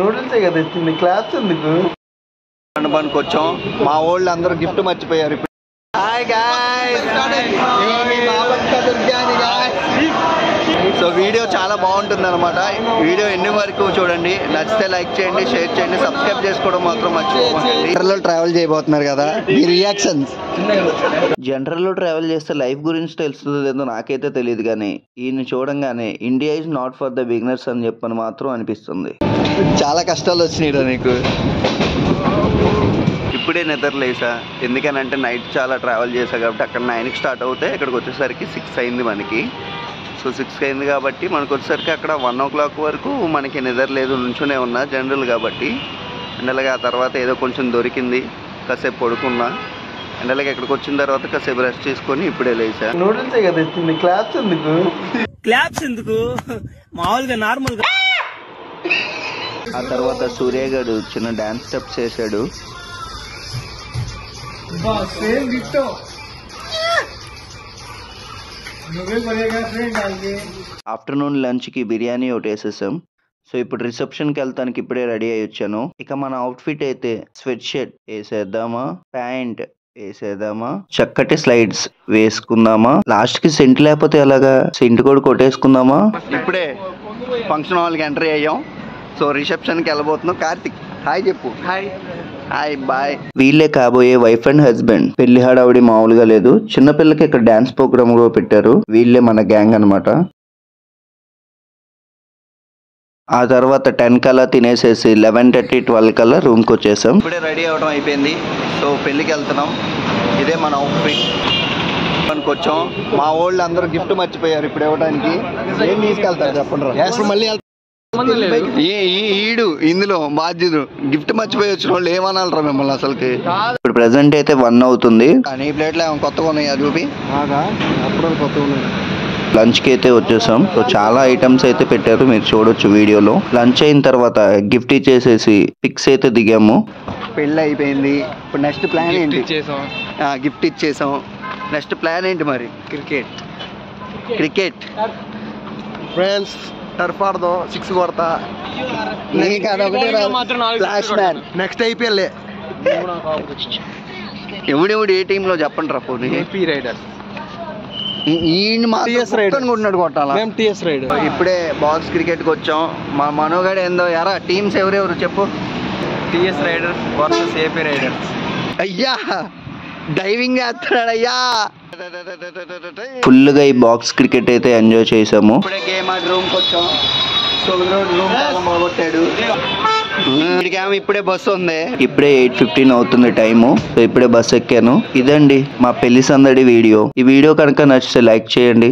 నూడిల్సే కదా ఇచ్చింది, క్లాప్స్ ఎందుకు? మండపానికి వచ్చాం, మా వాళ్ళు అందరూ గిఫ్ట్ మర్చిపోయారు. ఇప్పుడు హాయ్ గాయ్స్, సో వీడియో చాలా బాగుంటుంది అనమాట. వీడియో ఎన్ని వరకు చూడండి, నచ్చితే లైక్ చేయండి, షేర్ చేయండి, సబ్స్క్రైబ్ చేసుకోవడం మాత్రం మర్చిపోకండి. జనరల్లో ట్రావెల్ చేయబోతున్నారు కదా, మీ రియాక్షన్స్? జనరల్లో ట్రావెల్ చేస్తే లైఫ్ గురించి తెలుస్తుందో లేదో నాకైతే తెలియదు, కానీ ఈయన చూడంగానే India is not for the beginners అని చెప్పని మాత్రం అనిపిస్తుంది. చాలా కష్టాలు వచ్చినాయి నీకు. ఇప్పుడే నిద్రలేసా, ఎందుకనంటే నైట్ చాలా ట్రావెల్ చేశా కాబట్టి. అక్కడ 9కి స్టార్ట్ అవుతే ఇక్కడికి వచ్చేసరికి 6 అయింది మనకి. సో 6 అయింది కాబట్టి మనకు వచ్చేసరికి అక్కడ 1 o'clock వరకు మనకి నిద్ర లేదు, నుంచునే ఉన్నా జనరల్ కాబట్టి. అండ్ అలాగే ఆ తర్వాత ఏదో కొంచెం దొరికింది, కాసేపు పడుకున్నా. అండ్ అలాగే ఇక్కడికి వచ్చిన తర్వాత కాసేపు రెస్ట్ చేసుకొని ఇప్పుడే లేసా. నూడిల్సే కదా ఇచ్చింది, క్లాప్స్ ఎందుకు? క్లాప్స్ ఎందుకు, మామూలుగా నార్మల్ గా. ఆ తర్వాత సూర్య గారు చిన్న డాన్స్ స్టెప్స్ చేశాడు. ఆఫ్టర్నూన్ లంచ్ కి బిర్యానీ ఒకటి వేసేసాం. సో ఇప్పుడు రిసెప్షన్ కి వెళ్తానికి ఇప్పుడే రెడీ అయ్యి వచ్చాను. ఇక మన అవుట్ఫిట్ అయితే స్వెట్ షర్ట్ వేసేద్దామా, ప్యాంట్ వేసేద్దామా, చక్కటి స్లైడ్స్ వేసుకుందామా, లాస్ట్ కి సెంట్ లేకపోతే ఎలాగా, సెంట్ కూడా కొట్టేసుకుందామా. ఇప్పుడే ఫంక్షన్ హాల్ కి ఎంట్రీ అయ్యాం. సో రిసెప్షన్ కి వెళ్ళబోతున్నాం. కార్తిక్ హాయ్ చెప్పు. Hi hi bye. వీళ్ళే కాబోయే వైఫ్ అండ్ హస్బెండ్. పెళ్లి హడావుడి మామూలుగా లేదు. చిన్నపిల్లకి ఇక్కడ డాన్స్ ప్రోగ్రామ్ కూడా పెట్టారు. వీళ్ళే మన గ్యాంగ్ అనమాట. ఆ తర్వాత 10 కల్లా తినేసేసి 11:30, 12 కల్లా రూమ్ కి వచ్చేసాం. ఇప్పుడే రెడీ అవడం అయిపోయింది. సో పెళ్లికి వెళ్తున్నాం. ఇదే మన అవుట్ఫిట్. వచ్చాం, మా వాళ్ళు అందరూ గిఫ్ట్ మర్చిపోయారు ఇప్పుడు ఇవ్వడానికి. ఏం తీసుకెళ్తారు చెప్పండి. మళ్ళీ ఈడు ఇందులో బాధ్యుడు గిఫ్ట్ మర్చిపోయి వచ్చిన వాళ్ళు ఏమనాలరా మిమ్మల్ని అసలుకి. ఇప్పుడు ప్రెసెంట్ అయితే 1 అవుతుంది. నీ ప్లేట్లో ఏమైనా కొత్తగా ఉన్నాయా చూపి. లంచ్ కి అయితే వచ్చేసాం. సో చాలా ఐటమ్స్ అయితే పెట్టారు, మీరు చూడొచ్చు వీడియోలో. లంచ్ అయిన తర్వాత గిఫ్ట్ ఇచ్చేసేసి పిక్స్ అయితే దిగాము. పెళ్ళి అయిపోయింది. ఇప్పుడు నెక్స్ట్ ప్లాన్ ఏంటి? గిఫ్ట్ ఇచ్చేసాం. నెక్స్ట్ ప్లాన్ ఏంటి మరి? Cricket friends. టర్ఫ్ ఆడదో 6 కొడతా. నెక్స్ట్ ఐపీఎల్ ఎవడెవడు ఏ టీమ్ లో చెప్పండి రా. పోనీ ఏపీ రైడర్స్. కొట్టాలా? ఇప్పుడే బాక్స్ క్రికెట్ కి వచ్చాం. మా మనోగాడు ఏందో ఎరా టీమ్స్ ఎవరెవరు చెప్పు. TS riders versus AP riders. అయ్యా డైవింగ్ చేస్తున్నాడు అయ్యా. ఫుల్ గా ఈ బాక్స్ క్రికెట్ అయితే ఎంజాయ్ చేసాము. ఇప్పుడే గేమ్ ఆడి రూమ్ కి వచ్చాం. మొగొట్టాడు. ఇప్పుడే బస్సు ఉంది. ఇప్పుడే 8:15 అవుతుంది టైము. సో ఇప్పుడే బస్సు ఎక్కాను. ఇదండి మా పెళ్లి సందడి వీడియో. ఈ వీడియో కనుక నచ్చితే లైక్ చేయండి.